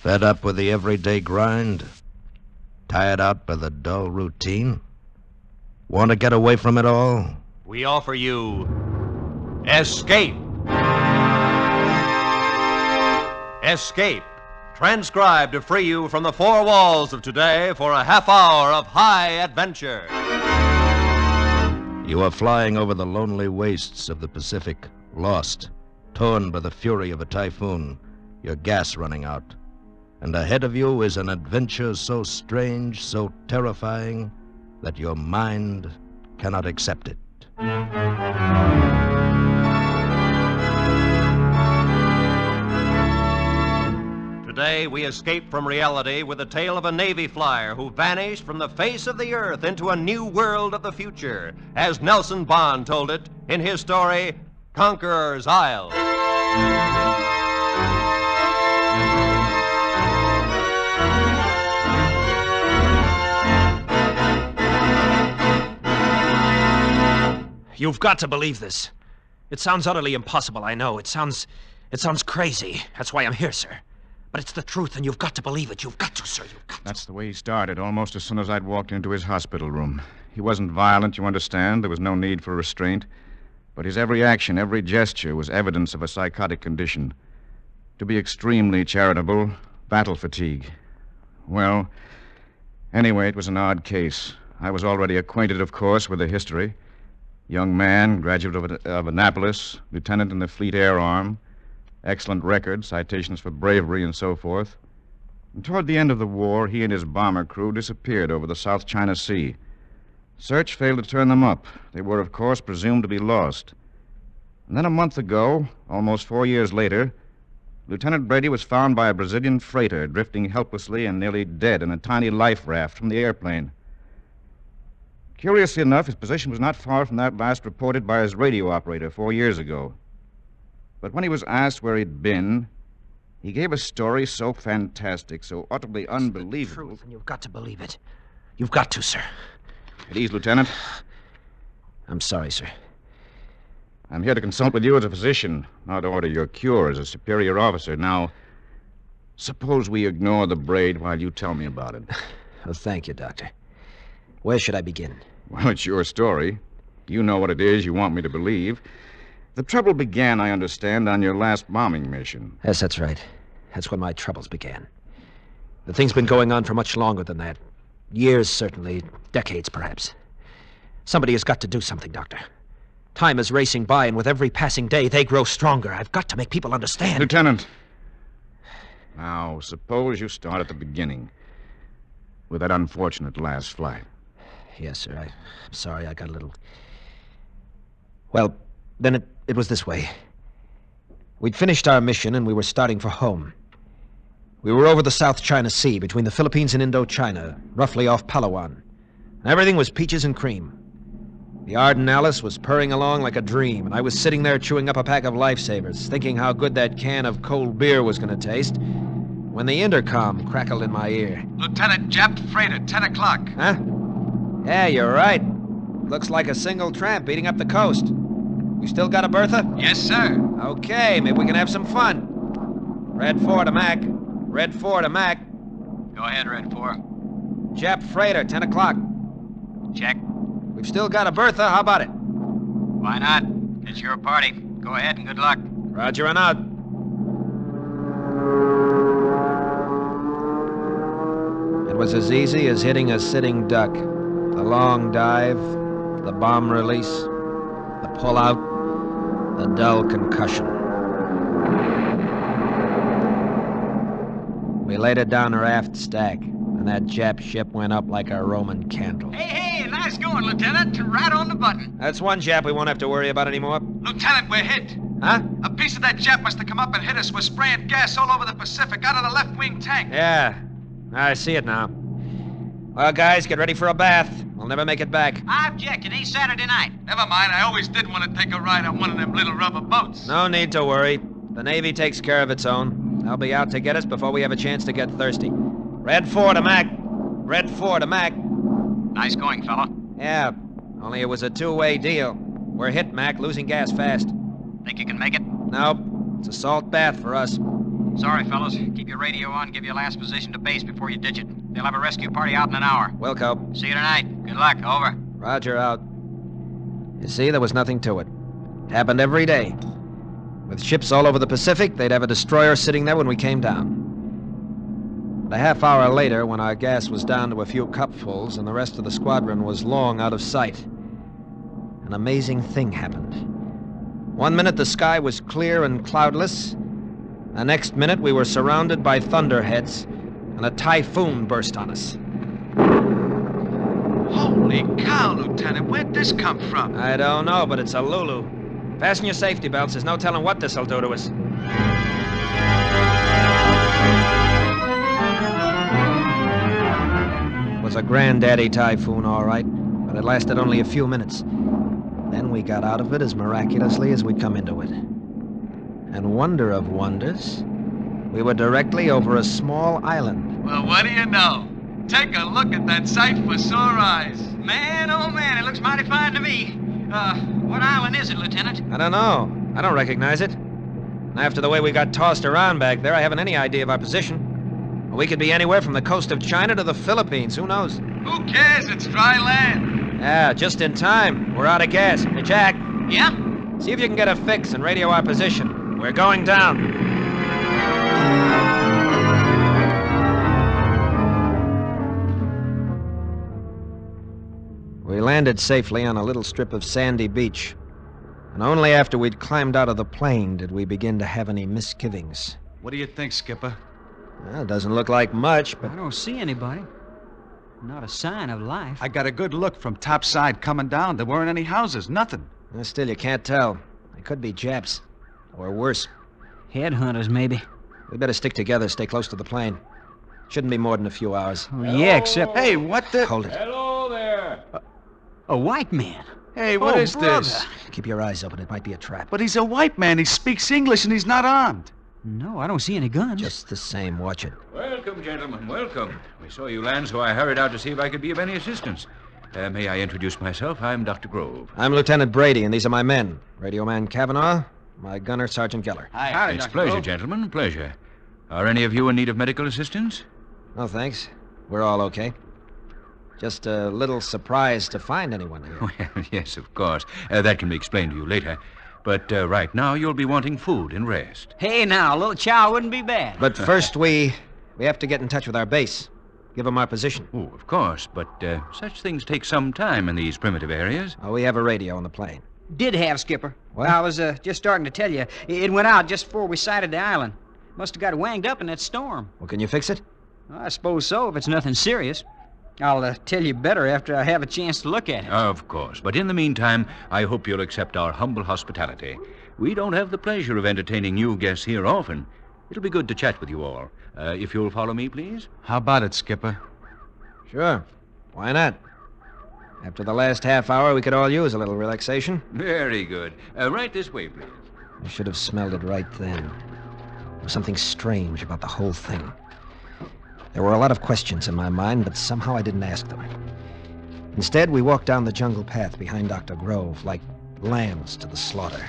Fed up with the everyday grind? Tired out by the dull routine? Want to get away from it all? We offer you Escape. Escape. Transcribed to free you from the four walls of today for a half hour of high adventure. You are flying over the lonely wastes of the Pacific, lost, torn by the fury of a typhoon, your gas running out. And ahead of you is an adventure so strange, so terrifying, that your mind cannot accept it. Today, we escape from reality with the tale of a Navy flyer who vanished from the face of the earth into a new world of the future, as Nelson Bond told it in his story, Conquerors Isle. You've got to believe this. It sounds utterly impossible, I know. It sounds crazy. That's why I'm here, sir. But it's the truth, and you've got to believe it. You've got to, sir. You've got to. That's the way he started, almost as soon as I'd walked into his hospital room. He wasn't violent, you understand. There was no need for restraint. But his every action, every gesture was evidence of a psychotic condition. To be extremely charitable, battle fatigue. Well, anyway, it was an odd case. I was already acquainted, of course, with the history. Young man, graduate of Annapolis, lieutenant in the Fleet Air Arm. Excellent record, citations for bravery and so forth. And toward the end of the war, he and his bomber crew disappeared over the South China Sea. Search failed to turn them up. They were, of course, presumed to be lost. And then a month ago, almost 4 years later, Lieutenant Brady was found by a Brazilian freighter drifting helplessly and nearly dead in a tiny life raft from the airplane. Curiously enough, his position was not far from that last reported by his radio operator 4 years ago. But when he was asked where he'd been, he gave a story so fantastic, so utterly unbelievable. It's the truth, and you've got to believe it. You've got to, sir. At ease, Lieutenant. I'm sorry, sir. I'm here to consult with you as a physician, not to order your cure as a superior officer. Now, suppose we ignore the braid while you tell me about it. Well, thank you, Doctor. Where should I begin? Well, it's your story. You know what it is you want me to believe. The trouble began, I understand, on your last bombing mission. Yes, that's right. That's when my troubles began. The thing's been going on for much longer than that. Years, certainly. Decades, perhaps. Somebody has got to do something, Doctor. Time is racing by, and with every passing day, they grow stronger. I've got to make people understand. Lieutenant. Now, suppose you start at the beginning. With that unfortunate last flight. Yes, sir. I'm sorry I got a little... Well, then it was this way. We'd finished our mission, and we were starting for home. We were over the South China Sea, between the Philippines and Indochina, roughly off Palawan. And everything was peaches and cream. The Arden Alice was purring along like a dream, and I was sitting there chewing up a pack of lifesavers, thinking how good that can of cold beer was going to taste, when the intercom crackled in my ear. Lieutenant, Jap freighter, 10 o'clock. Huh? Yeah, you're right. Looks like a single tramp beating up the coast. You still got a Bertha? Yes, sir. Okay, maybe we can have some fun. Red 4 to Mac. Red 4 to Mac. Go ahead, Red 4. Jap freighter, 10 o'clock. Check. We've still got a Bertha. How about it? Why not? It's your party. Go ahead and good luck. Roger and out. It was as easy as hitting a sitting duck. The long dive, the bomb release, the pull-out, the dull concussion. We laid it down her aft stack, and that Jap ship went up like a Roman candle. Hey, nice going, Lieutenant. Right on the button. That's one Jap we won't have to worry about anymore. Lieutenant, we're hit. Huh? A piece of that Jap must have come up and hit us. We're spraying gas all over the Pacific out of the left wing tank. Yeah, I see it now. Well, guys, get ready for a bath. We'll never make it back. I object. It ain't Saturday night. Never mind. I always did want to take a ride on one of them little rubber boats. No need to worry. The Navy takes care of its own. They'll be out to get us before we have a chance to get thirsty. Red 4 to Mac. Red 4 to Mac. Nice going, fella. Yeah, only it was a two-way deal. We're hit, Mac, losing gas fast. Think you can make it? Nope. It's a salt bath for us. Sorry, fellas. Keep your radio on. Give your last position to base before you ditch it. They'll have a rescue party out in an hour. Wilco. See you tonight. Good luck. Over. Roger, out. You see, there was nothing to it. It happened every day. With ships all over the Pacific, they'd have a destroyer sitting there when we came down. But a half hour later, when our gas was down to a few cupfuls and the rest of the squadron was long out of sight, an amazing thing happened. One minute the sky was clear and cloudless. The next minute we were surrounded by thunderheads, and a typhoon burst on us. Holy cow, Lieutenant. Where'd this come from? I don't know, but it's a Lulu. Fasten your safety belts. There's no telling what this'll do to us. It was a granddaddy typhoon, all right, but it lasted only a few minutes. Then we got out of it as miraculously as we'd come into it. And wonder of wonders, we were directly over a small island. Well, what do you know? Take a look at that sight for sore eyes. Man, oh man, it looks mighty fine to me. What island is it, Lieutenant? I don't know. I don't recognize it. And after the way we got tossed around back there, I haven't any idea of our position. We could be anywhere from the coast of China to the Philippines. Who knows? Who cares? It's dry land. Yeah, just in time. We're out of gas. Hey, Jack, Yeah? see if you can get a fix and radio our position. We're going down. We landed safely on a little strip of sandy beach. And only after we'd climbed out of the plane did we begin to have any misgivings. What do you think, Skipper? Well, it doesn't look like much, but I don't see anybody. Not a sign of life. I got a good look from topside coming down. There weren't any houses, nothing. still you can't tell. They could be Japs. Or worse. Headhunters, maybe. We'd better stick together, stay close to the plane. Shouldn't be more than a few hours. Oh, yeah, except Hey, what the... Hold it. Hello there. a white man. Hey, what is brother. this? Keep your eyes open. It might be a trap. But he's a white man. He speaks English and he's not armed. No, I don't see any guns. Just the same, watch it. Welcome, gentlemen, welcome. We saw you land, so I hurried out to see if I could be of any assistance. May I introduce myself? I'm Dr. Grove. I'm Lieutenant Brady, and these are my men. Radio man Kavanaugh, my gunner, Sergeant Geller. Hi, It's a pleasure, gentlemen, pleasure. Are any of you in need of medical assistance? No, thanks. We're all okay. Just a little surprised to find anyone here. Well, yes, of course. That can be explained to you later. But right now, you'll be wanting food and rest. Hey, now, a little chow wouldn't be bad. But first, we have to get in touch with our base. Give them our position. Oh, of course, but such things take some time in these primitive areas. Oh, we have a radio on the plane. Did have, Skipper. What? I was just starting to tell you. It went out just before we sighted the island. Must have got wanged up in that storm. Well, can you fix it? I suppose so, if it's nothing serious. I'll tell you better after I have a chance to look at it. Of course, but in the meantime, I hope you'll accept our humble hospitality. We don't have the pleasure of entertaining new guests here often. It'll be good to chat with you all. If you'll follow me, please. How about it, Skipper? Sure. Why not? After the last half hour, we could all use a little relaxation. Very good. Right this way, please. I should have smelled it right then. There was something strange about the whole thing. There were a lot of questions in my mind, but somehow I didn't ask them. Instead, we walked down the jungle path behind Dr. Grove, like lambs to the slaughter.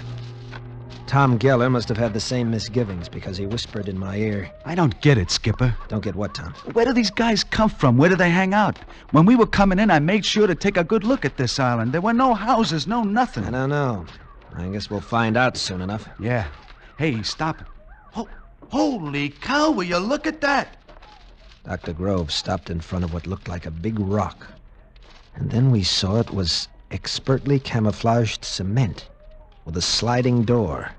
Tom Geller must have had the same misgivings because he whispered in my ear. I don't get it, Skipper. Don't get what, Tom? Where do these guys come from? Where do they hang out? When we were coming in, I made sure to take a good look at this island. There were no houses, no nothing. I don't know. I guess we'll find out soon enough. Yeah. Hey, stop it. Holy cow, will you look at that? Dr. Grove stopped in front of what looked like a big rock. And then we saw it was expertly camouflaged cement with a sliding door.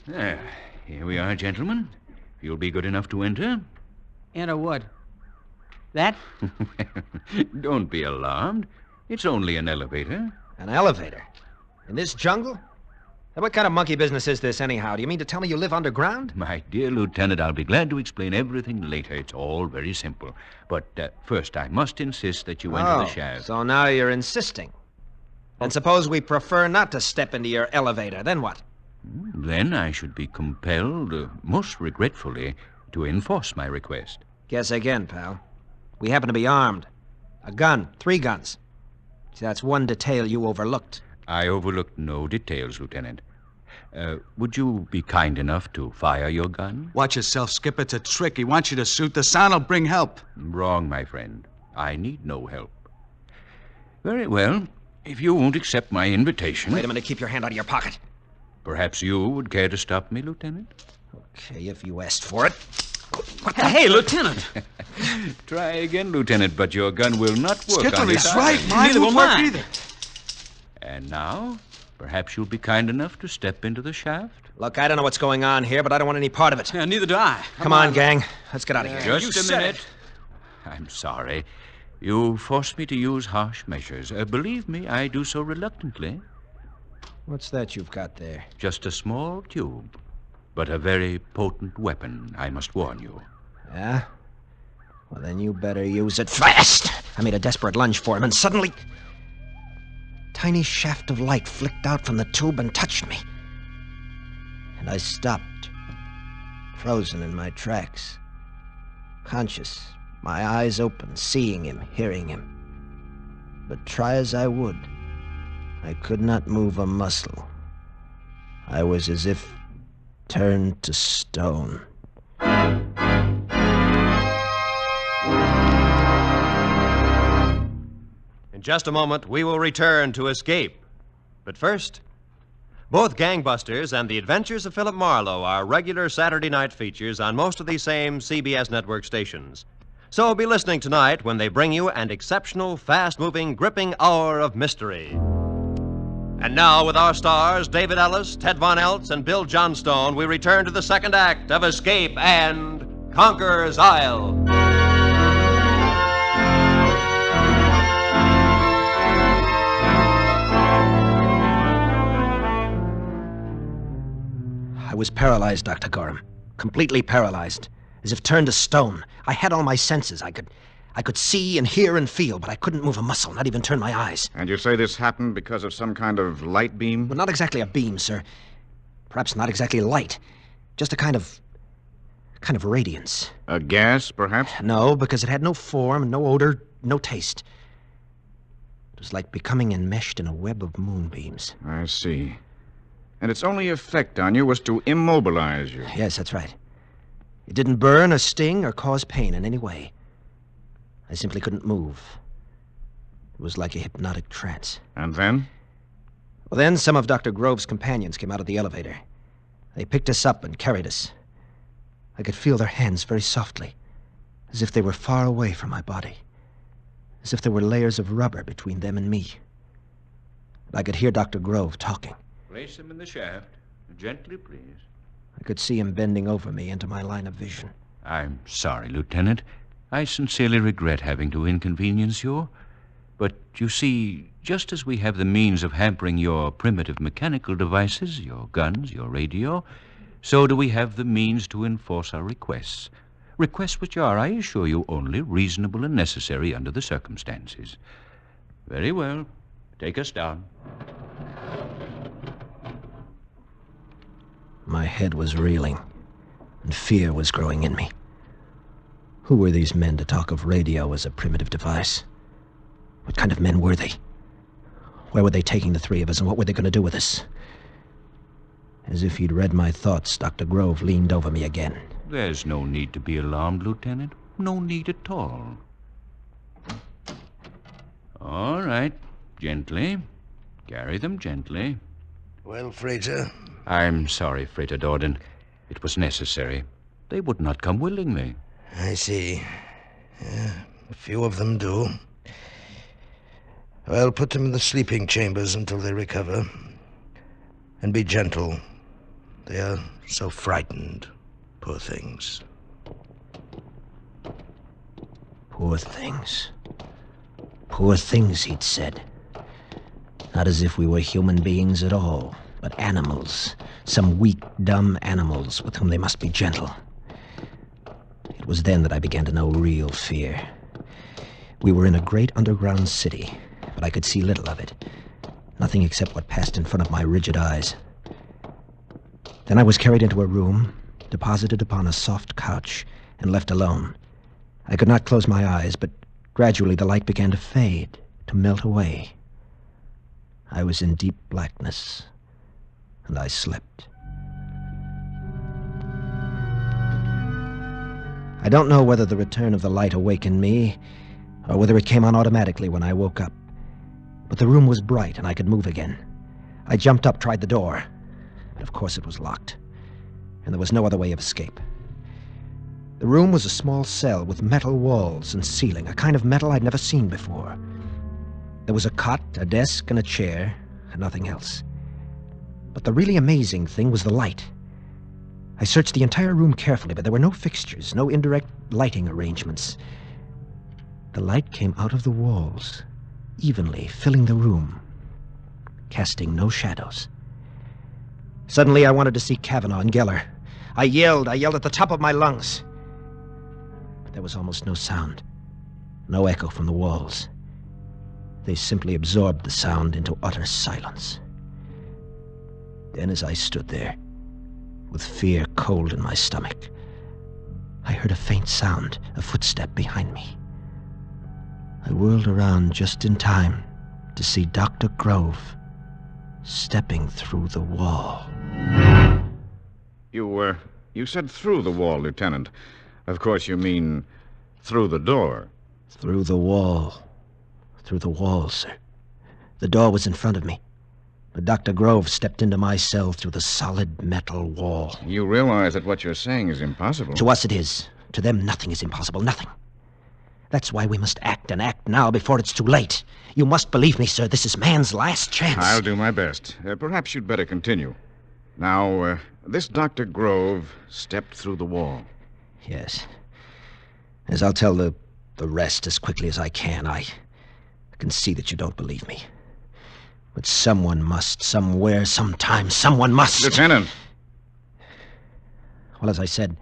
There. Here we are, gentlemen. If you'll be good enough to enter. Enter what? That? Don't be alarmed. It's only an elevator. An elevator? In this jungle? Now, what kind of monkey business is this, anyhow? Do you mean to tell me you live underground? My dear Lieutenant, I'll be glad to explain everything later. It's all very simple. But first, I must insist that you enter the shaft. So now you're insisting. And suppose we prefer not to step into your elevator, then what? Then I should be compelled, most regretfully, to enforce my request. Guess again, pal. We happen to be armed. A gun, 3 guns. See, that's one detail you overlooked. I overlooked no details, Lieutenant. Would you be kind enough to fire your gun? Watch yourself, Skip. It's a trick. He wants you to shoot. The sound will bring help. Wrong, my friend. I need no help. Very well. If you won't accept my invitation... Wait a minute. Keep your hand out of your pocket. Perhaps you would care to stop me, Lieutenant? Okay, if you asked for it. Hey, Lieutenant. Try again, Lieutenant, but your gun will not work Skipper, on this he's right. island. Mine Neither won't will work mine. either. And now, perhaps you'll be kind enough to step into the shaft? Look, I don't know what's going on here, but I don't want any part of it. Yeah, neither do I. Come on, gang. Let's get out of here. You Just a said minute. it. I'm sorry. You forced me to use harsh measures. Believe me, I do so reluctantly. What's that you've got there? Just a small tube, but a very potent weapon, I must warn you. Yeah? Well, then you better use it fast. I made a desperate lunge for him, and suddenly... a tiny shaft of light flicked out from the tube and touched me. And I stopped, frozen in my tracks. Conscious, my eyes open, seeing him, hearing him. But try as I would, I could not move a muscle. I was as if turned to stone. In just a moment, we will return to Escape. But first, both Gangbusters and The Adventures of Philip Marlowe are regular Saturday night features on most of these same CBS network stations. So be listening tonight when they bring you an exceptional, fast-moving, gripping hour of mystery. And now, with our stars, David Ellis, Ted Von Eltz, and Bill Johnstone, we return to the second act of Escape and Conquerors Isle. I was paralyzed, Dr. Gorham. Completely paralyzed. As if turned to stone. I had all my senses. I could see and hear and feel, but I couldn't move a muscle, not even turn my eyes. And you say this happened because of some kind of light beam? Well, not exactly a beam, sir. Perhaps not exactly light. Just a kind of radiance. A gas, perhaps? No, because it had no form, no odor, no taste. It was like becoming enmeshed in a web of moonbeams. I see. And its only effect on you was to immobilize you. Yes, that's right. It didn't burn or sting or cause pain in any way. I simply couldn't move. It was like a hypnotic trance. And then? Well, then some of Dr. Grove's companions came out of the elevator. They picked us up and carried us. I could feel their hands very softly, as if they were far away from my body, as if there were layers of rubber between them and me. I could hear Dr. Grove talking. Place him in the shaft. Gently, please. I could see him bending over me into my line of vision. I'm sorry, Lieutenant. I sincerely regret having to inconvenience you. But you see, just as we have the means of hampering your primitive mechanical devices, your guns, your radio, so do we have the means to enforce our requests. Requests which are, I assure you, only reasonable and necessary under the circumstances. Very well. Take us down. My head was reeling, and fear was growing in me. Who were these men to talk of radio as a primitive device? What kind of men were they? Where were they taking the three of us, and what were they going to do with us? As if he'd read my thoughts, Dr. Grove leaned over me again. There's no need to be alarmed, Lieutenant. No need at all. All right. Gently. Carry them gently. Well, Frater? I'm sorry, Frater Dorden. It was necessary. They would not come willingly. I see. Yeah, a few of them do. Well, put them in the sleeping chambers until they recover. And be gentle. They are so frightened. Poor things. Poor things. Poor things, he'd said. Not as if we were human beings at all, but animals. Some weak, dumb animals with whom they must be gentle. It was then that I began to know real fear. We were in a great underground city, but I could see little of it. Nothing except what passed in front of my rigid eyes. Then I was carried into a room, deposited upon a soft couch, and left alone. I could not close my eyes, but gradually the light began to fade, to melt away. I was in deep blackness. and I slept. I don't know whether the return of the light awakened me, or whether it came on automatically when I woke up. But the room was bright, and I could move again. I jumped up, tried the door, but of course it was locked, and there was no other way of escape. The room was a small cell with metal walls and ceiling, a kind of metal I'd never seen before. There was a cot, a desk, and a chair, and nothing else. But the really amazing thing was the light. I searched the entire room carefully, but there were no fixtures, no indirect lighting arrangements. The light came out of the walls, evenly filling the room, casting no shadows. Suddenly I wanted to see Kavanaugh and Geller. I yelled at the top of my lungs. But there was almost no sound, no echo from the walls. They simply absorbed the sound into utter silence. Then as I stood there, with fear cold in my stomach, I heard a faint sound, a footstep behind me. I whirled around just in time to see Dr. Grove stepping through the wall. You said through the wall, Lieutenant. Of course you mean through the door. Through the wall. Through the wall, sir. The door was in front of me, but Dr. Grove stepped into my cell through the solid metal wall. You realize that what you're saying is impossible. To us it is. To them, nothing is impossible. Nothing. That's why we must act, and act now before it's too late. You must believe me, sir. This is man's last chance. I'll do my best. Perhaps you'd better continue. Now, this Dr. Grove stepped through the wall. Yes. As I'll tell the rest as quickly as I can. I can see that you don't believe me. But someone must, somewhere, sometime, someone must. Lieutenant! Well, as I said,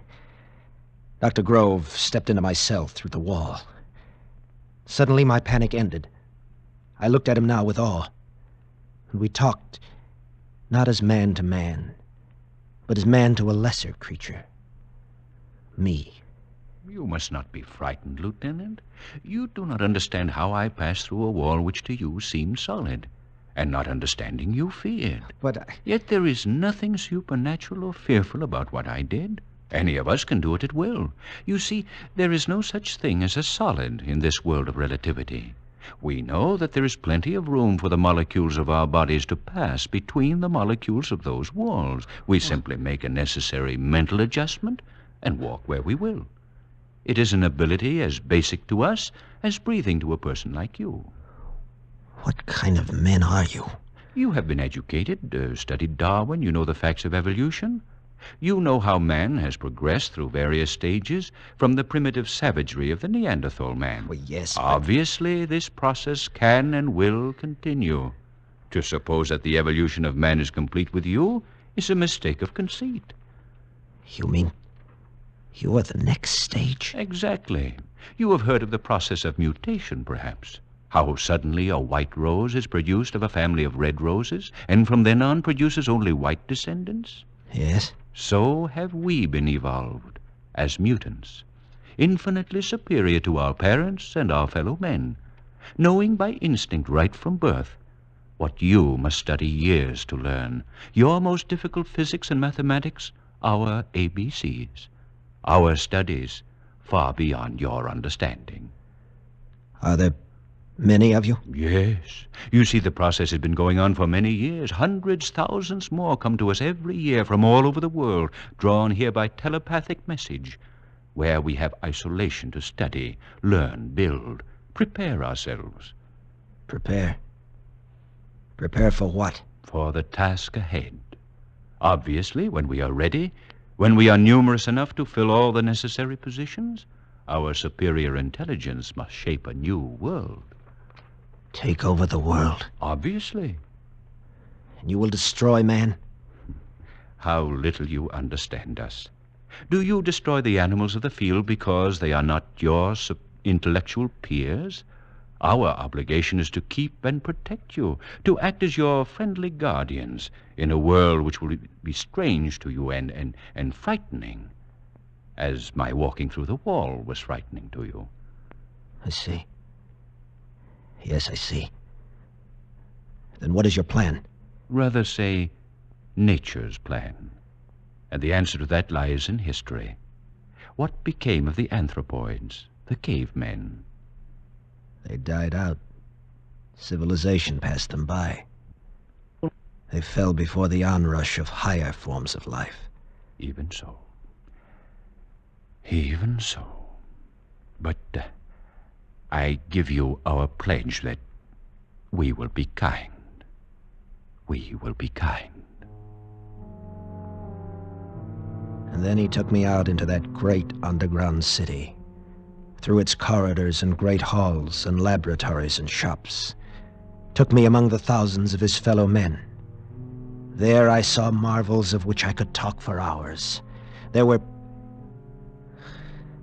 Dr. Grove stepped into my cell through the wall. Suddenly, my panic ended. I looked at him now with awe. And we talked, not as man to man, but as man to a lesser creature. Me. You must not be frightened, Lieutenant. You do not understand how I passed through a wall which to you seemed solid. And not understanding, you feared. But Yet there is nothing supernatural or fearful about what I did. Any of us can do it at will. You see, there is no such thing as a solid in this world of relativity. We know that there is plenty of room for the molecules of our bodies to pass between the molecules of those walls. We simply make a necessary mental adjustment and walk where we will. It is an ability as basic to us as breathing to a person like you. what kind of men are you? You have been educated, studied Darwin. You know the facts of evolution. You know how man has progressed through various stages from the primitive savagery of the Neanderthal man. Well, yes, Obviously, this process can and will continue. To suppose that the evolution of man is complete with you is a mistake of conceit. You mean you are the next stage? Exactly. You have heard of the process of mutation, perhaps. How suddenly a white rose is produced of a family of red roses, and from then on produces only white descendants? Yes. So have we been evolved, as mutants, infinitely superior to our parents and our fellow men, knowing by instinct right from birth what you must study years to learn, your most difficult physics and mathematics, our ABCs, our studies far beyond your understanding. Are there many of you? Yes. You see, the process has been going on for many years. Hundreds, thousands more come to us every year from all over the world, drawn here by telepathic message, where we have isolation to study, learn, build, prepare ourselves. Prepare? Prepare for what? For the task ahead. Obviously, when we are ready, when we are numerous enough to fill all the necessary positions, our superior intelligence must shape a new world. Take over the world? Obviously. And you will destroy man? How little you understand us. Do you destroy the animals of the field because they are not your intellectual peers? Our obligation is to keep and protect you, to act as your friendly guardians in a world which will be strange to you and frightening, as my walking through the wall was frightening to you. I see. Yes, I see. Then what is your plan? Rather say, nature's plan. And the answer to that lies in history. What became of the anthropoids, the cavemen? They died out. Civilization passed them by. They fell before the onrush of higher forms of life. Even so. Even so. But I give you our pledge that we will be kind. We will be kind. And then he took me out into that great underground city, through its corridors and great halls and laboratories and shops. Took me among the thousands of his fellow men. There I saw marvels of which I could talk for hours. There were...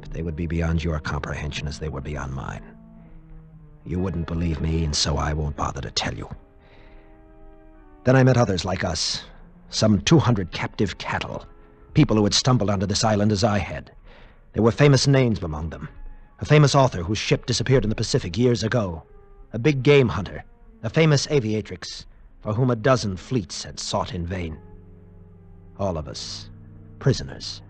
But they would be beyond your comprehension as they were beyond mine. You wouldn't believe me, and so I won't bother to tell you. Then I met others like us, some 200 captive cattle, people who had stumbled onto this island as I had. There were famous names among them. A famous author whose ship disappeared in the Pacific years ago. A big game hunter. A famous aviatrix for whom a dozen fleets had sought in vain. All of us, prisoners.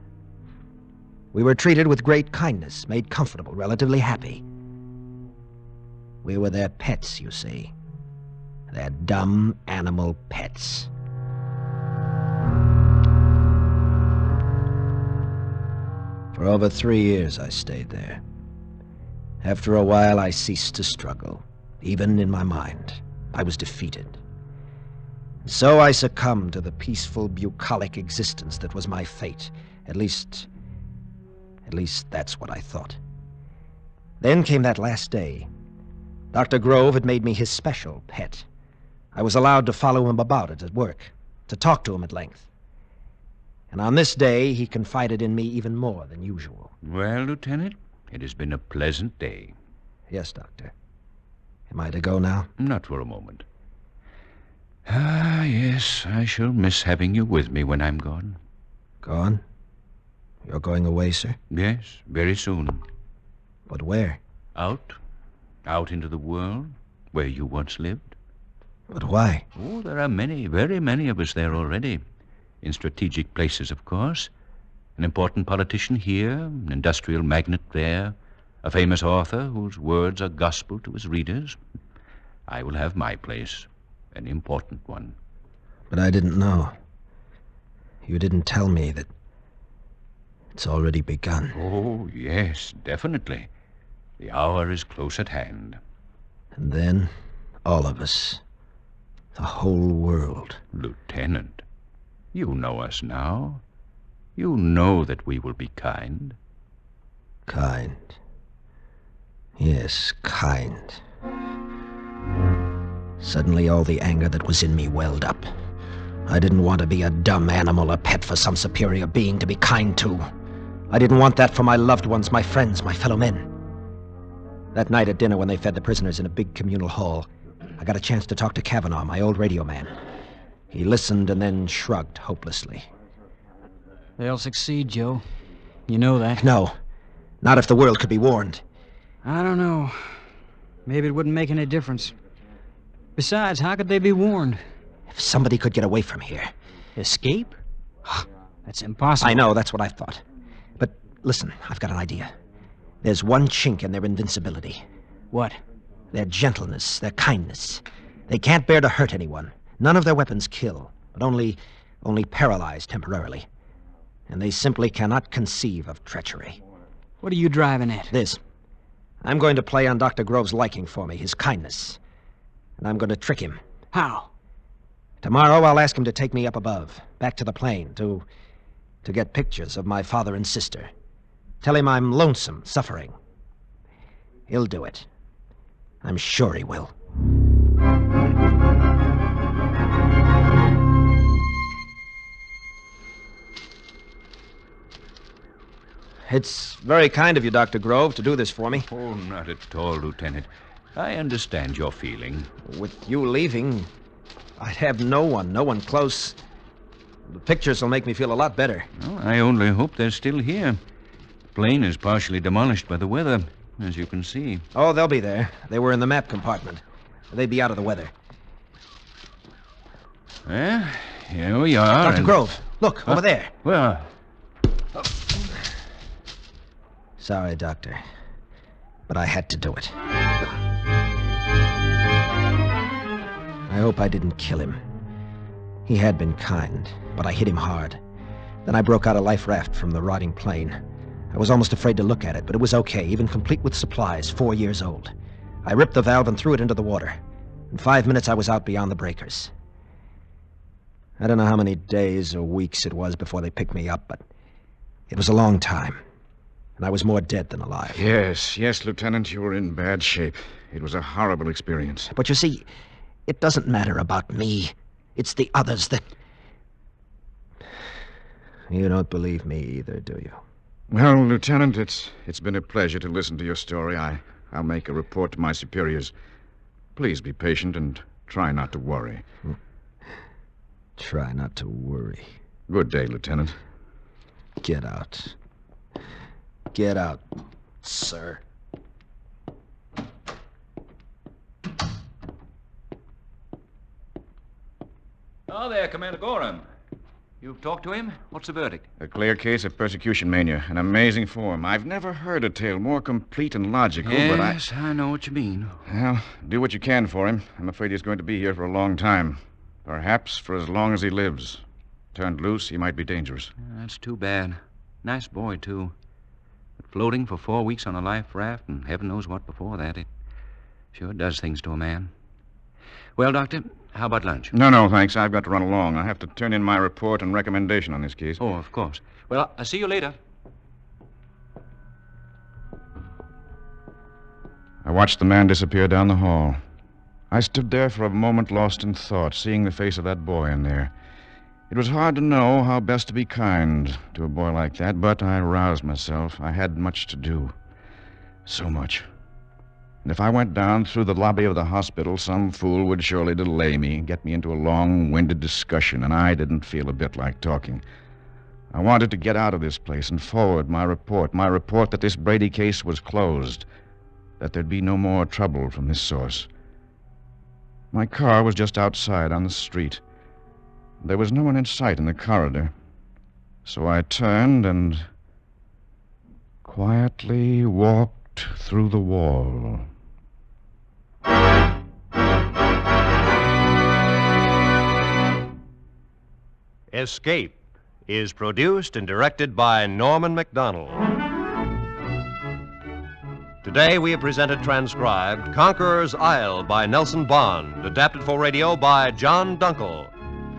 We were treated with great kindness, made comfortable, relatively happy. We were their pets, you see. Their dumb animal pets. For over 3 years I stayed there. After a while I ceased to struggle. Even in my mind, I was defeated. So I succumbed to the peaceful, bucolic existence that was my fate. At least that's what I thought. Then came that last day. Dr. Grove had made me his special pet. I was allowed to follow him about at work, to talk to him at length. And on this day, he confided in me even more than usual. Well, Lieutenant, it has been a pleasant day. Yes, Doctor. Am I to go now? Not for a moment. Ah, yes, I shall miss having you with me when I'm gone. Gone? You're going away, sir? Yes, very soon. But where? Out into the world, where you once lived. But why? Oh, there are many, very many of us there already. In strategic places, of course. An important politician here, an industrial magnate there, a famous author whose words are gospel to his readers. I will have my place, an important one. But I didn't know. You didn't tell me that it's already begun. Oh, yes, definitely. The hour is close at hand. And then, all of us, the whole world. Lieutenant, you know us now. You know that we will be kind. Kind. Yes, kind. Suddenly all the anger that was in me welled up. I didn't want to be a dumb animal, a pet for some superior being to be kind to. I didn't want that for my loved ones, my friends, my fellow men. That night at dinner when they fed the prisoners in a big communal hall, I got a chance to talk to Kavanaugh, my old radio man. He listened and then shrugged hopelessly. They'll succeed, Joe. You know that. No, not if the world could be warned. I don't know. Maybe it wouldn't make any difference. Besides, how could they be warned? If somebody could get away from here. Escape? That's impossible. I know, that's what I thought. But listen, I've got an idea. There's one chink in their invincibility. What? Their gentleness, their kindness. They can't bear to hurt anyone. None of their weapons kill, but only paralyze temporarily. And they simply cannot conceive of treachery. What are you driving at? This. I'm going to play on Dr. Grove's liking for me, his kindness. And I'm going to trick him. How? Tomorrow I'll ask him to take me up above, back to the plane, to get pictures of my father and sister. Tell him I'm lonesome, suffering. He'll do it. I'm sure he will. It's very kind of you, Dr. Grove, to do this for me. Oh, not at all, Lieutenant. I understand your feeling. With you leaving, I'd have no one close. The pictures will make me feel a lot better. Well, I only hope they're still here. The plane is partially demolished by the weather, as you can see. Oh, they'll be there. They were in the map compartment. They'd be out of the weather. Well, Here we are. Dr. Grove, look, over there. Well, Sorry, Doctor, but I had to do it. I hope I didn't kill him. He had been kind, but I hit him hard. Then I broke out a life raft from the rotting plane. I was almost afraid to look at it, but it was okay, even complete with supplies, 4 years old. I ripped the valve and threw it into the water. In 5 minutes, I was out beyond the breakers. I don't know how many days or weeks it was before they picked me up, but it was a long time. And I was more dead than alive. Yes, Lieutenant, you were in bad shape. It was a horrible experience. But you see, it doesn't matter about me. It's the others that... You don't believe me either, do you? Well, Lieutenant, it's been a pleasure to listen to your story. I'll make a report to my superiors. Please be patient and try not to worry. Try not to worry. Good day, Lieutenant. Get out. Get out, sir. Oh, there, Commander Gorham. You've talked to him? What's the verdict? A clear case of persecution mania. An amazing form. I've never heard a tale more complete and logical, but Yes, I know what you mean. Well, do what you can for him. I'm afraid he's going to be here for a long time. Perhaps for as long as he lives. Turned loose, he might be dangerous. That's too bad. Nice boy, too. But floating for 4 weeks on a life raft, and heaven knows what before that, it sure does things to a man. Well, Doctor, how about lunch? No, thanks. I've got to run along. I have to turn in my report and recommendation on this case. Oh, of course. Well, I'll see you later. I watched the man disappear down the hall. I stood there for a moment lost in thought, seeing the face of that boy in there. It was hard to know how best to be kind to a boy like that, but I roused myself. I had much to do. So much. And if I went down through the lobby of the hospital, some fool would surely delay me, get me into a long-winded discussion, and I didn't feel a bit like talking. I wanted to get out of this place and forward my report that this Brady case was closed, that there'd be no more trouble from this source. My car was just outside on the street. There was no one in sight in the corridor, so I turned and quietly walked through the wall. Escape is produced and directed by Norman MacDonald. Today we have presented transcribed Conquerors Isle by Nelson Bond, adapted for radio by John Dunkel.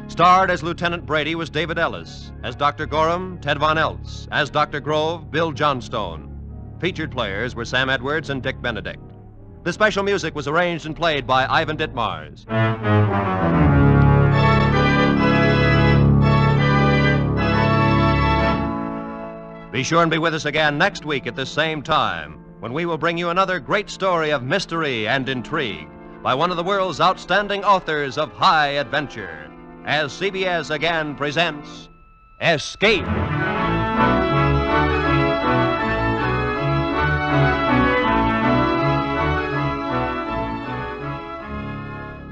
Starred as Lieutenant Brady was David Ellis, as Dr. Gorham, Ted Von Eltz, as Dr. Grove, Bill Johnstone. Featured players were Sam Edwards and Dick Benedict. The special music was arranged and played by Ivan Ditmars. Be sure and be with us again next week at this same time, when we will bring you another great story of mystery and intrigue by one of the world's outstanding authors of high adventure, as CBS again presents Escape.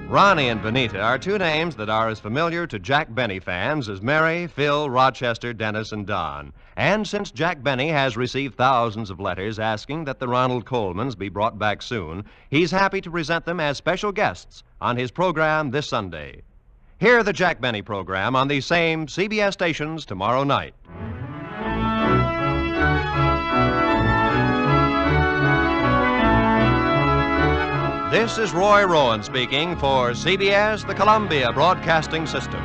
Ronnie and Benita are two names that are as familiar to Jack Benny fans as Mary, Phil, Rochester, Dennis, and Don. And since Jack Benny has received thousands of letters asking that the Ronald Colemans be brought back soon, he's happy to present them as special guests on his program this Sunday. Hear the Jack Benny program on these same CBS stations tomorrow night. This is Roy Rowan speaking for CBS, the Columbia Broadcasting System.